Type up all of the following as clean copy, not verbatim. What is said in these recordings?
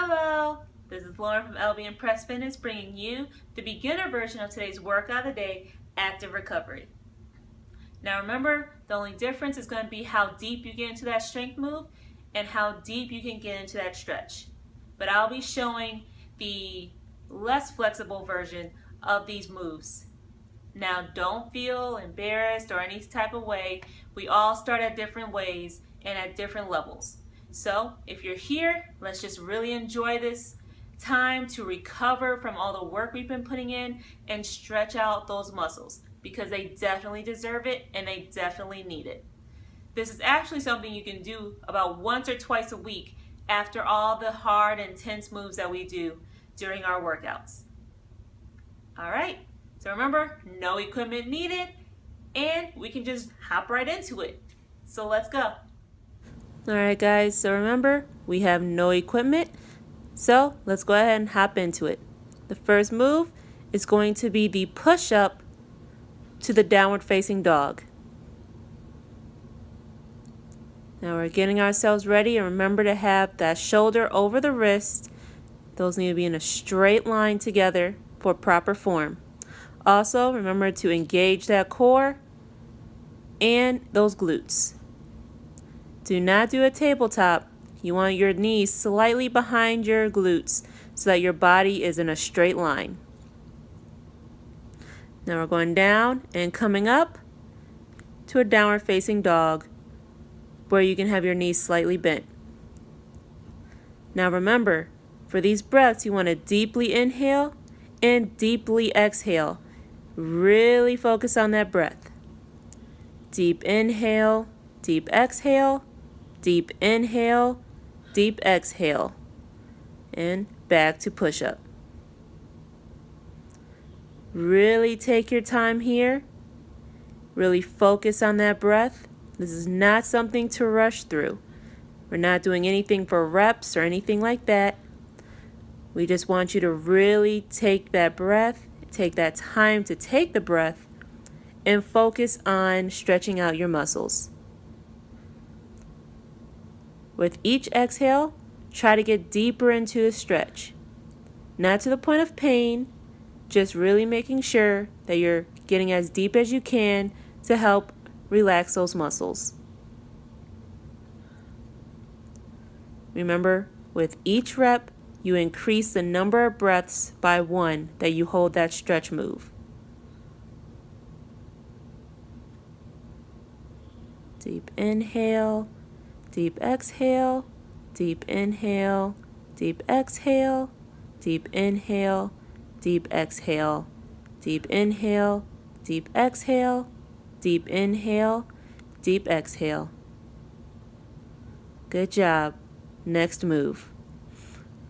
Hello, this is Lauren from LB and Press Fitness bringing you the beginner version of today's workout of the day, active recovery. Now remember, the only difference is going to be how deep you get into that strength move and how deep you can get into that stretch. But I'll be showing the less flexible version of these moves. Now don't feel embarrassed or any type of way. We all start at different ways and at different levels. So if you're here, let's just really enjoy this time to recover from all the work we've been putting in and stretch out those muscles because they definitely deserve it and they definitely need it. This is actually something you can do about once or twice a week after all the hard, intense moves that we do during our workouts. All right, so remember, no equipment needed, and we can just hop right into it. So let's go. Alright guys, so remember, we have no equipment, so let's go ahead and hop into it. The first move is going to be the push-up to the downward facing dog. Now we're getting ourselves ready, and remember to have that shoulder over the wrist. Those need to be in a straight line together for proper form. Also, remember to engage that core and those glutes. Do not do a tabletop. You want your knees slightly behind your glutes so that your body is in a straight line. Now we're going down and coming up to a downward facing dog where you can have your knees slightly bent. Now remember, for these breaths you want to deeply inhale and deeply exhale. Really focus on that breath. Deep inhale, deep exhale. Deep inhale, deep exhale, and back to push-up. Really take your time here. Really focus on that breath. This is not something to rush through. We're not doing anything for reps or anything like that. We just want you to really take that breath, take that time to take the breath, and focus on stretching out your muscles. With each exhale, try to get deeper into the stretch. Not to the point of pain, just really making sure that you're getting as deep as you can to help relax those muscles. Remember, with each rep, you increase the number of breaths by 1 that you hold that stretch move. Deep inhale. Deep exhale, deep inhale, deep exhale, deep inhale, deep exhale, deep inhale, deep exhale, deep inhale, deep exhale. Good job. Next move.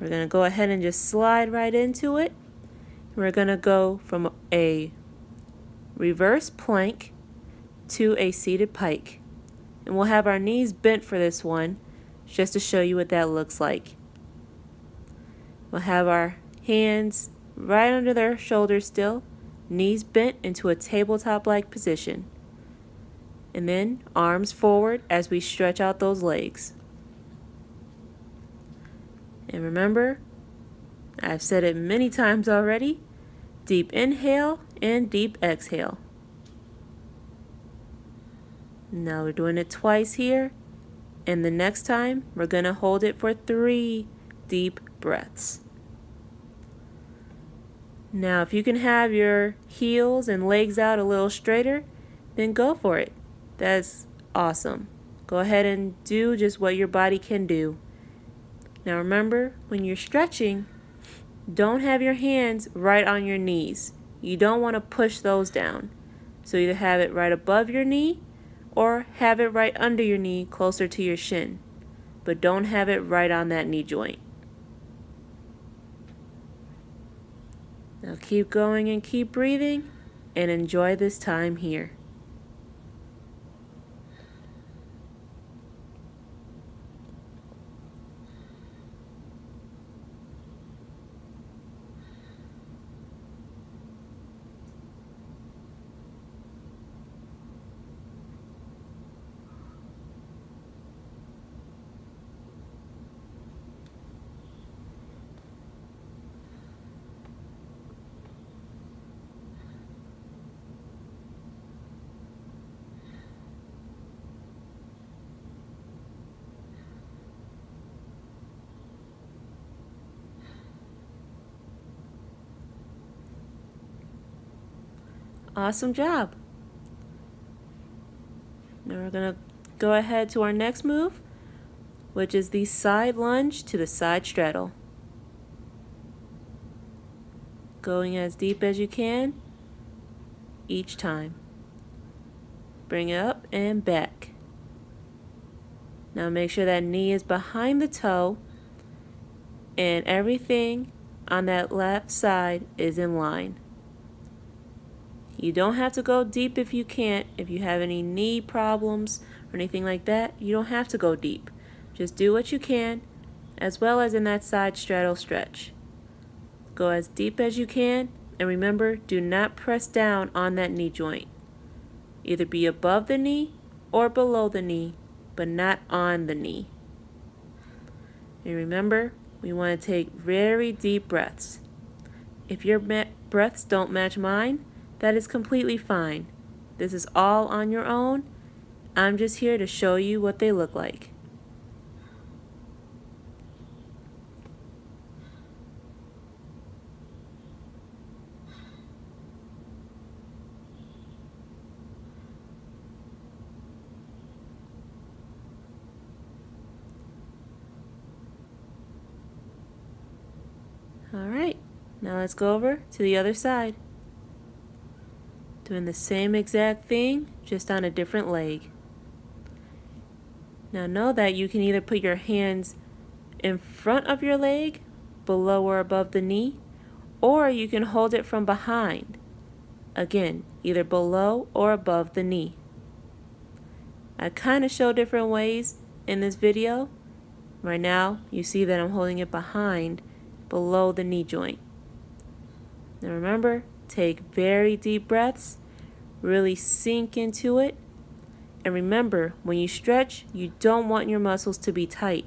We're going to go ahead and just slide right into it. We're going to go from a reverse plank to a seated pike. And we'll have our knees bent for this one, just to show you what that looks like. We'll have our hands right under their shoulders still, knees bent into a tabletop-like position. And then arms forward as we stretch out those legs. And remember, I've said it many times already, deep inhale and deep exhale. Now we're doing it twice here, and the next time we're going to hold it for 3 deep breaths. Now if you can have your heels and legs out a little straighter, then go for it. That's awesome. Go ahead and do just what your body can do. Now remember, when you're stretching, don't have your hands right on your knees. You don't want to push those down. So either have it right above your knee or have it right under your knee closer to your shin, but don't have it right on that knee joint. Now keep going and keep breathing and enjoy this time here. Awesome job. Now we're going to go ahead to our next move, which is the side lunge to the side straddle. Going as deep as you can each time. Bring it up and back. Now make sure that knee is behind the toe and everything on that left side is in line. You don't have to go deep if you can't. If you have any knee problems or anything like that, you don't have to go deep. Just do what you can, as well as in that side straddle stretch. Go as deep as you can, and remember, do not press down on that knee joint. Either be above the knee or below the knee, but not on the knee. And remember, we want to take very deep breaths. If your breaths don't match mine, that is completely fine. This is all on your own. I'm just here to show you what they look like. All right, now let's go over to the other side. Doing the same exact thing, just on a different leg. Now know that you can either put your hands in front of your leg, below or above the knee, or you can hold it from behind. Again, either below or above the knee. I kind of show different ways in this video. Right now, you see that I'm holding it behind, below the knee joint. Now remember, take very deep breaths, really sink into it, and remember, when you stretch, you don't want your muscles to be tight.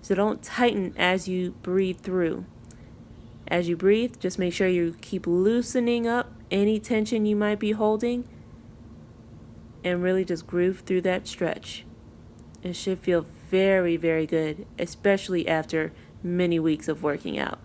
So don't tighten as you breathe through. As you breathe, just make sure you keep loosening up any tension you might be holding and really just groove through that stretch. It should feel very, very good, especially after many weeks of working out.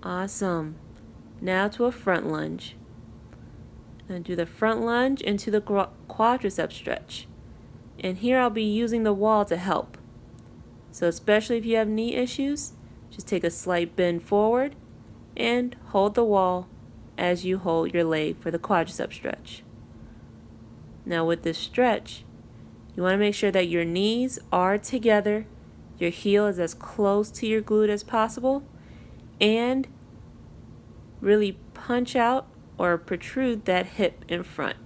Awesome. Now to a front lunge. And do the front lunge into the quadricep stretch. And here I'll be using the wall to help. So especially if you have knee issues, just take a slight bend forward and hold the wall as you hold your leg for the quadricep stretch. Now with this stretch, you want to make sure that your knees are together, your heel is as close to your glute as possible, and really punch out or protrude that hip in front.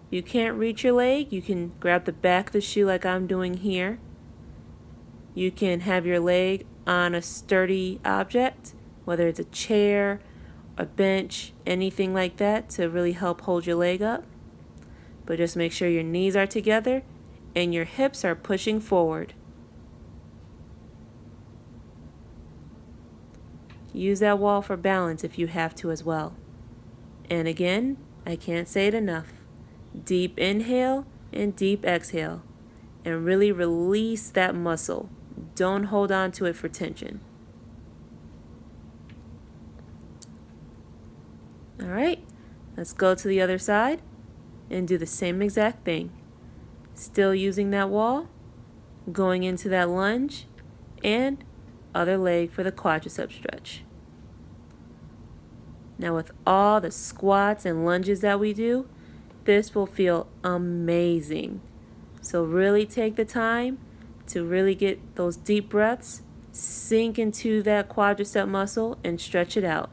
You can't reach your leg, you can grab the back of the shoe like I'm doing here. You can have your leg on a sturdy object, whether it's a chair, a bench, anything like that to really help hold your leg up. But just make sure your knees are together and your hips are pushing forward. Use that wall for balance if you have to as well. And again, I can't say it enough. Deep inhale and deep exhale. And really release that muscle. Don't hold on to it for tension. All right, let's go to the other side and do the same exact thing. Still using that wall, going into that lunge, and other leg for the quadricep stretch. Now with all the squats and lunges that we do, this will feel amazing. So really take the time to really get those deep breaths, sink into that quadricep muscle and stretch it out.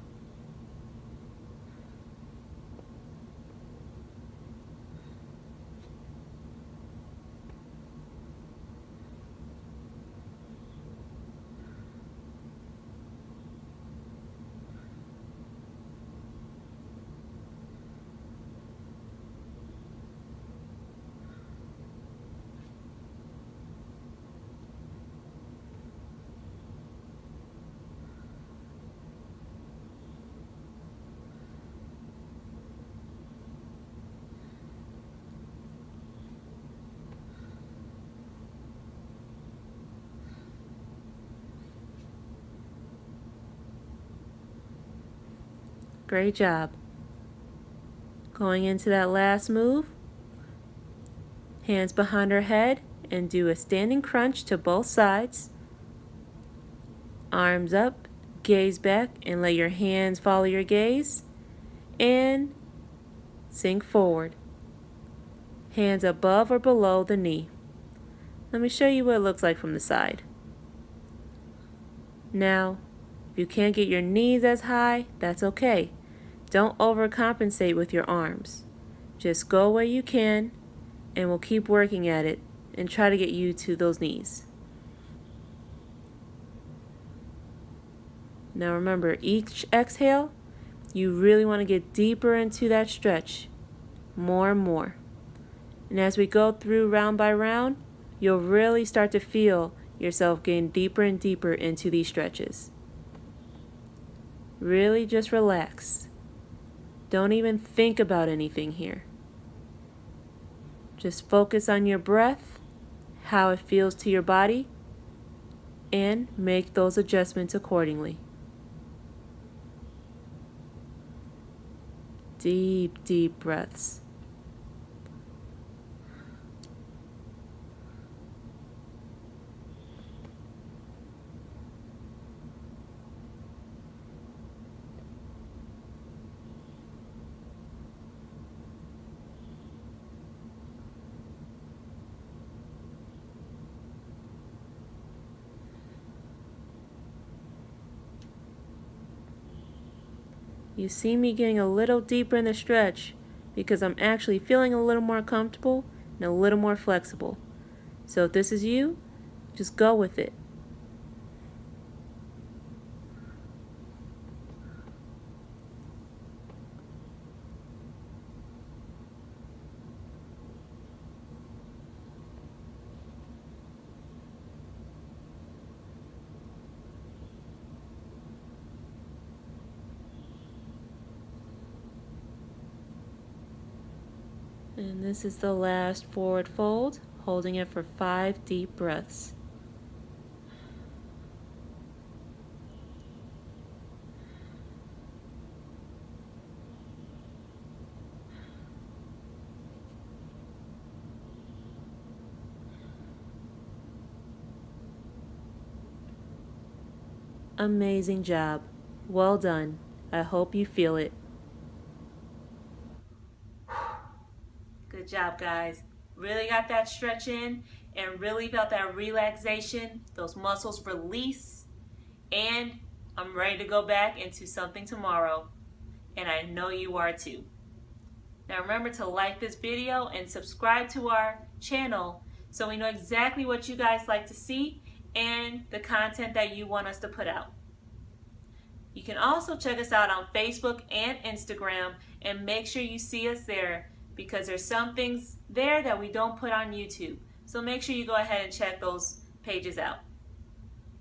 Great job. Going into that last move, hands behind our head and do a standing crunch to both sides. Arms up, gaze back, and let your hands follow your gaze. And sink forward. Hands above or below the knee. Let me show you what it looks like from the side. Now, if you can't get your knees as high, that's okay. Don't overcompensate with your arms. Just go where you can, and we'll keep working at it and try to get you to those knees. Now remember, each exhale, you really want to get deeper into that stretch, more and more. And as we go through round by round, you'll really start to feel yourself getting deeper and deeper into these stretches. Really just relax. Don't even think about anything here. Just focus on your breath, how it feels to your body, and make those adjustments accordingly. Deep, deep breaths. You see me getting a little deeper in the stretch because I'm actually feeling a little more comfortable and a little more flexible. So if this is you, just go with it. And this is the last forward fold, holding it for 5 deep breaths. Amazing job. Well done. I hope you feel it. Good job, guys. Really got that stretch in and really felt that relaxation, those muscles release, and I'm ready to go back into something tomorrow, and I know you are too. Now remember to like this video and subscribe to our channel so we know exactly what you guys like to see and the content that you want us to put out. You can also check us out on Facebook and Instagram, and make sure you see us there because there's some things there that we don't put on YouTube. So make sure you go ahead and check those pages out.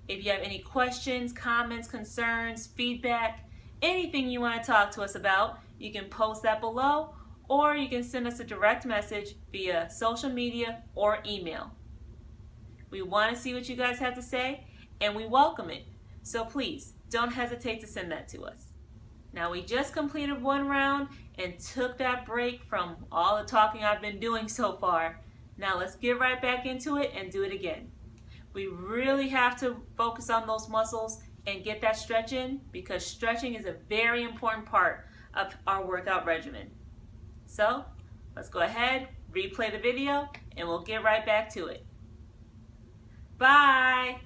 If you have any questions, comments, concerns, feedback, anything you want to talk to us about, you can post that below, or you can send us a direct message via social media or email. We want to see what you guys have to say, and we welcome it. So please, don't hesitate to send that to us. Now we just completed one round and took that break from all the talking I've been doing so far. Now let's get right back into it and do it again. We really have to focus on those muscles and get that stretch in because stretching is a very important part of our workout regimen. So let's go ahead, replay the video, and we'll get right back to it. Bye!